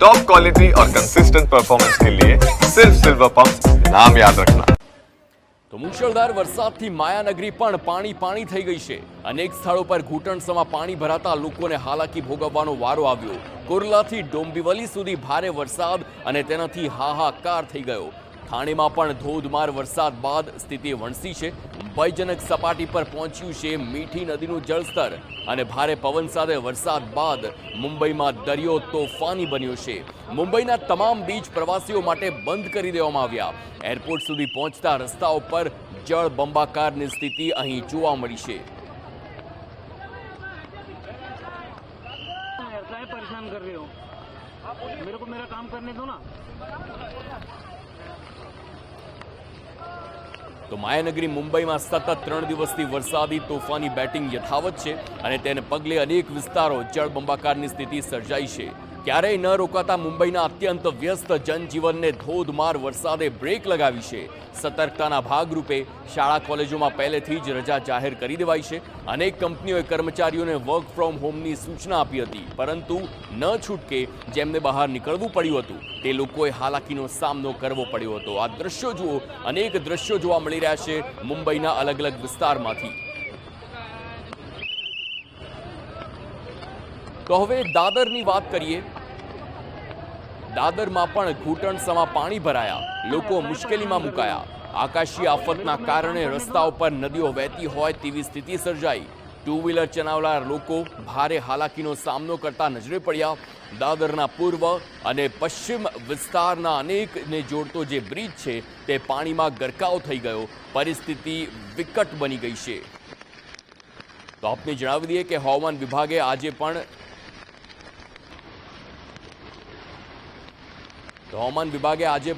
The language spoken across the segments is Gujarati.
टॉप क्वालिटी और कंसिस्टेंट परफॉर्मेंस के लिए सिर्फ सिल्वर पंप नाम याद रखना। તો મુશળધાર વરસાદથી માયાનગરી પણ પાણી થઈ ગઈ છે। અનેક સ્થળો પર ઘૂંટણસમાં પાણી ભરાતા લોકોને હાલાકી ભોગવવાનો વારો આવ્યો। કોરલાથી ડોંબિવલી સુધી ભારે વરસાદ અને તેનાથી હાહાકાર થઈ ગયો। થાણેમાં પણ ધોધમાર વરસાદ બાદ સ્થિતિ વણસી છે। ભયજનક સપાટી પર પહોંચ્યું છે મીઠી નદીનું જળસ્તર અને ભારે પવન સાથે વરસાદ બાદ મુંબઈમાં દરિયો તોફાની બન્યો છે। મુંબઈના તમામ બીચ પ્રવાસીઓ માટે બંધ કરી દેવામાં આવ્યા। એરપોર્ટ સુધી પહોંચતા રસ્તાઓ પર જળબંબાકારની સ્થિતિ અહીં જોવા મળી છે। परेशान कर रहे हो, मेरे को मेरा काम करने दो ना। તો માયાનગરી મુંબઈમાં સતત 3 દિવસથી વરસાદી તોફાની બેટિંગ યથાવત છે અને તેને પગલે અનેક વિસ્તારો જળબંબાકારની સ્થિતિ સર્જાઈ છે। ક્યારેય ન રોકાતા મુંબઈના અત્યંત વ્યસ્ત જનજીવનને ધોધમાર વરસાદે બ્રેક લગાવી છે। સતર્કતાના ભાગરૂપે શાળા કોલેજોમાં પહેલેથી જ રજા જાહેર કરી દેવાઈ છે। અનેક કંપનીઓએ કર્મચારીઓને વર્ક ફ્રોમ હોમની સૂચના આપી હતી, પરંતુ ન છૂટકે જેમને બહાર નીકળવું પડ્યું હતું તે લોકોએ હાલાકીનો સામનો કરવો પડ્યો હતો। આ દ્રશ્યો જુઓ, અનેક દ્રશ્યો જોવા મળી રહ્યા છે મુંબઈના અલગ અલગ વિસ્તારમાંથી। તો હવે દાદરની વાત કરીએ। દાદરમાં પણ ઘૂંટણસમાં પાણી ભરાયા, લોકો મુશ્કેલીમાં મુકાયા। આકાશી આફતના કારણે રસ્તાઓ પર નદીઓ વહેતી હોય તેવી સ્થિતિ સર્જાઈ। ટુ વ્હીલર ચલાવનાર લોકો ભારે હાલાકીનો સામનો કરતા નજરે પડ્યા। દાદરના પૂર્વ અને પશ્ચિમ વિસ્તારના અનેકને જોડતો જે બ્રિજ છે તે પાણીમાં ગરકાવ થઈ ગયો। પરિસ્થિતિ વિકટ બની ગઈ છે। તો આપને જણાવી દઈએ કે હવામાન વિભાગે આજે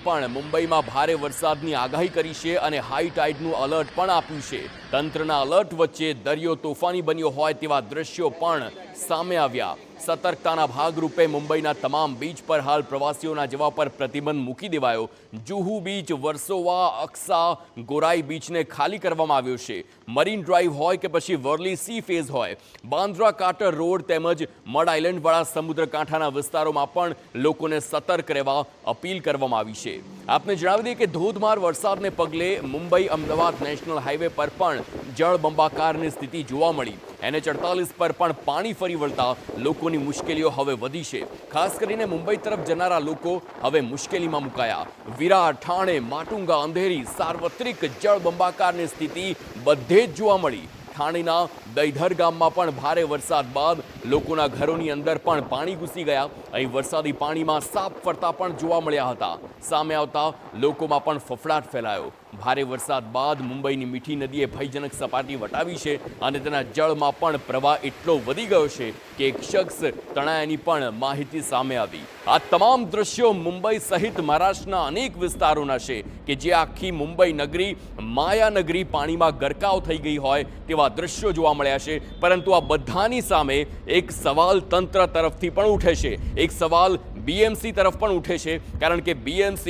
પણ મુંબઈમાં ભારે વરસાદની આગાહી કરી છે અને હાઈ ટાઈડનું એલર્ટ પણ આપ્યું છે। તંત્રના એલર્ટ વચ્ચે દરિયો તોફાની બન્યો હોય તેવા દ્રશ્યો પણ સામે આવ્યા। સતર્કતાના ભાગરૂપે મુંબઈના તમામ બીચ પર હાલ પ્રવાસીઓના જવા પર પ્રતિબંધ મૂકી દેવાયો। જુહુ બીચ, વર્સોવા, અક્સા, ગોરાઈ બીચને ખાલી કરવામાં આવ્યો છે। મરીન ડ્રાઈવ હોય કે પછી વર્લી સી ફેઝ હોય, બાંદ્રા કાર્ટર રોડ તેમજ મડ આઇલેન્ડવાળા સમુદ્રકાંઠાના વિસ્તારોમાં પણ લોકોને સતર્ક રહેવા અપીલ કરવામાં આવી છે। આપને જણાવી દઈએ કે ધોધમાર વરસાદને પગલે મુંબઈ અમદાવાદ નેશનલ હાઈવે પર પણ જળબંબાકારની સ્થિતિ જોવા મળી। NH48 પર પણ પાણી ફરી વળતા લોકોની મુશ્કેલીઓ હવે વધી છે। ખાસ કરીને મુંબઈ તરફ જનારા લોકો હવે મુશ્કેલીમાં મુકાયા। વિરાર, ઠાણે, માટુંગા, અંધેરી સાર્વત્રિક જળબંબાકારની સ્થિતિ બધે જ જોવા મળી। ઠાણેના દૈધર ગામમાં પણ ભારે વરસાદ બાદ લોકોના ઘરોની અંદર પણ પાણી ઘૂસી ગયા। અહીં વરસાદી પાણીમાં સાપ ફરતા પણ જોવા મળ્યા હતા। સામે આવતા લોકોમાં પણ ફફડાટ ફેલાયો। ભારે વરસાદ બાદ મુંબઈની મીઠી નદીએ ભયજનક સપાટી વટાવી છે અને તેના જળમાં પણ પ્રવાહ એટલો વધી ગયો છે કે એક શખ્સ તણાયાની પણ માહિતી સામે આવી। આ તમામ દ્રશ્યો મુંબઈ સહિત મહારાષ્ટ્રના અનેક વિસ્તારોના છે કે જે આખી મુંબઈ નગરી માયાનગરી પાણીમાં ગરકાવ થઈ ગઈ હોય તેવા દ્રશ્યો જોવા મળ્યા છે। પરંતુ આ બધાની સામે એક સવાલ તંત્ર તરફથી પણ ઉઠે છે, એક સવાલ BMC તરફ પણ ઉઠે છે, કારણ કે BMC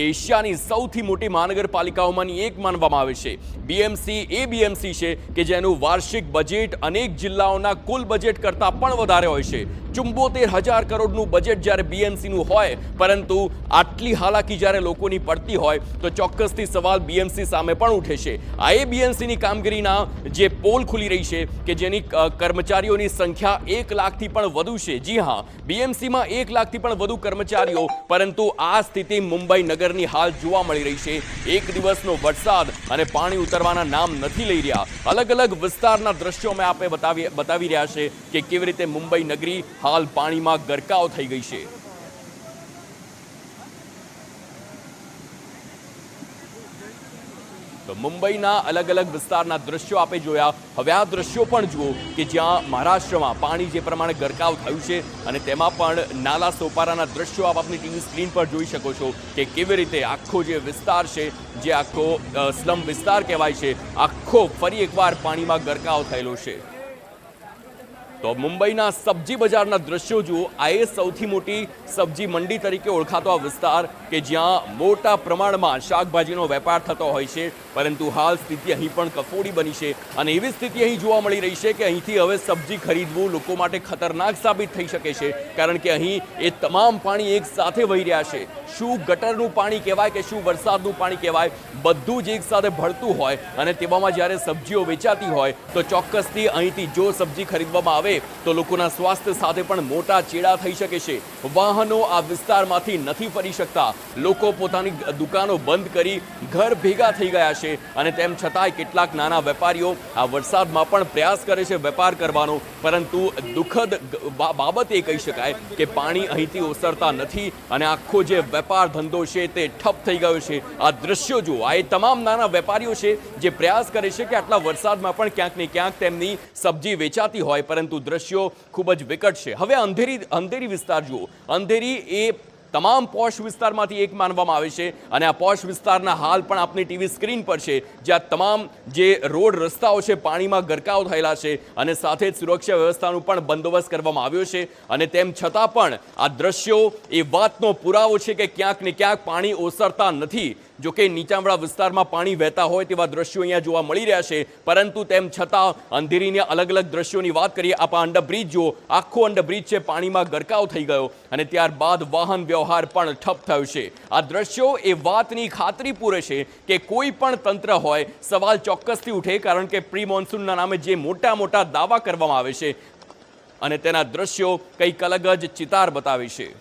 એશિયાની સૌથી મોટી મહાનગરપાલિકાઓમાંની એક માનવામાં આવે છે। BMC એ BMC છે કે જેનું વાર્ષિક બજેટ અનેક જિલ્લાઓના કુલ બજેટ કરતાં પણ વધારે હોય છે। 74,000 કરોડનું બજેટ જ્યારે BMCનું હોય, પરંતુ આટલી હાલાકી જ્યારે લોકોની પડતી હોય તો ચોક્કસથી સવાલ BMC સામે પણ ઉઠે છે। આ એ BMCની કામગીરીના જે પોલ ખુલી રહી છે કે જેની કર્મચારીઓની સંખ્યા 1 લાખથી પણ વધુ છે। જી હા, BMCમાં 1 લાખથી પણ વધુ કર્મચારીઓ, પરંતુ આ સ્થિતિ મુંબઈ નગરની હાલ જોવા મળી રહી છે। એક દિવસનો વરસાદ અને પાણી ઉતરવાના નામ નથી લઈ રહ્યા। અલગ અલગ વિસ્તારના દ્રશ્યો મેં આપે બતાવી રહ્યા છે કે કેવી રીતે મુંબઈ નગરી હાલ પાણીમાં ગરકાવ થઈ ગઈ છે। તો મુંબઈના અલગ અલગ વિસ્તારના દ્રશ્યો આપે જોયા। હવે આ દ્રશ્યો પણ જુઓ કે જ્યાં મહારાષ્ટ્રમાં પાણી જે પ્રમાણે ગરકાવ થયું છે અને તેમાં પણ નાલા સોપારાના દ્રશ્યો આપ આપની ટીવી સ્ક્રીન પર જોઈ શકો છો કે કેવી રીતે આખો જે વિસ્તાર છે, જે આખો સ્લમ વિસ્તાર કહેવાય છે, આખો ફરી એકવાર પાણીમાં ગરકાવ થયેલો છે। તો મુંબઈના સબ્જી બજારના દ્રશ્યો જુઓ. આ એ સૌથી મોટી સબ્જી મંડી તરીકે ઓળખાતો આ વિસ્તાર કે જ્યાં મોટા પ્રમાણમાં શાકભાજીનો વેપાર થતો હોય છે, પરંતુ હાલ સ્થિતિ અહીં પણ કફોડી બની છે અને એવી સ્થિતિ અહીં જોવા મળી રહી છે કે અહીંથી હવે સબ્જી ખરીદવું લોકો માટે ખતરનાક સાબિત થઈ શકે છે, કારણ કે અહીં એ તમામ પાણી એક સાથે વહી રહ્યા છે. શું ગટરનું પાણી કહેવાય કે શું વરસાદનું પાણી કહેવાય, બધું જ એક સાથે ભળતું હોય અને તેવામાં જ્યારે સબ્જીઓ વેચાતી હોય તો ચોક્કસથી અહીંથી જો સબ્જી ખરીદવામાં આવે તો લોકોના સ્વાસ્થ્ય સાથે પણ મોટા ચેડા થઈ શકે છે. વાહનો આ વિસ્તારમાંથી નથી ફરી શકતા, લોકો પોતાની દુકાનો બંધ કરી ઘર ભેગા થઈ ગયા છે અને તેમ છતાંય કેટલાક નાના વેપારીઓ આ વરસાદમાં પણ પ્રયાસ કરે છે વેપાર કરવાનો, પરંતુ દુઃખદ બાબત એ કહી શકાય કે પાણી અહીંથી ઓસરતા નથી અને આખો જે વેપાર ધંધો છે તે ઠપ થઈ ગયો છે. આ દ્રશ્યો જુઓ, આ એ તમામ નાના વેપારીઓ છે જે પ્રયાસ કરે છે કે આટલા વરસાદમાં પણ ક્યાંક ને ક્યાંક તેમની સબ્જી વેચાતી હોય, પરંતુ દ્રશ્યો ખૂબ જ વિકટ છે. હવે અંધેરી વિસ્તાર જુઓ. અંધેરી એ તમામ પોશ વિસ્તારમાંથી એક માનવામાં આવે છે અને આ પોશ વિસ્તારના હાલ પણ આપની ટીવી સ્ક્રીન પર છે, જ્યાં તમામ જે રોડ રસ્તાઓ છે પાણીમાં ગરકાવ થયેલા છે અને સાથે જ સુરક્ષા વ્યવસ્થાનું પણ બંદોબસ્ત કરવામાં આવ્યો છે. અને તેમ છતાં પણ આ દ્રશ્યો એ વાતનો પુરાવો છે કે ક્યાંક ને ક્યાંક પાણી ઓસરતા નથી. જો કે નીચાણવાળા વિસ્તારમાં પાણી વહેતા હોય તેવા દ્રશ્યો અહીંયા જોવા મળી રહ્યા છે, પરંતુ તેમ છતાં અંધેરીના અલગ અલગ દ્રશ્યોની વાત કરીએ. આપણા અંડરબ્રિજ જુઓ, આખો અંડરબ્રિજ છે પાણીમાં ગરકાવ થઈ ગયો અને ત્યારબાદ વાહન વ્યવહાર પણ ઠપ થયો છે. આ દ્રશ્યો એ વાતની ખાતરી પૂરે છે કે કોઈ પણ તંત્ર હોય સવાલ ચોક્કસથી ઉઠે, કારણ કે પ્રી મોન્સૂનના નામે જે મોટા મોટા દાવા કરવામાં આવે છે અને તેના દ્રશ્યો કંઈક અલગ જ ચિતાર બતાવે છે.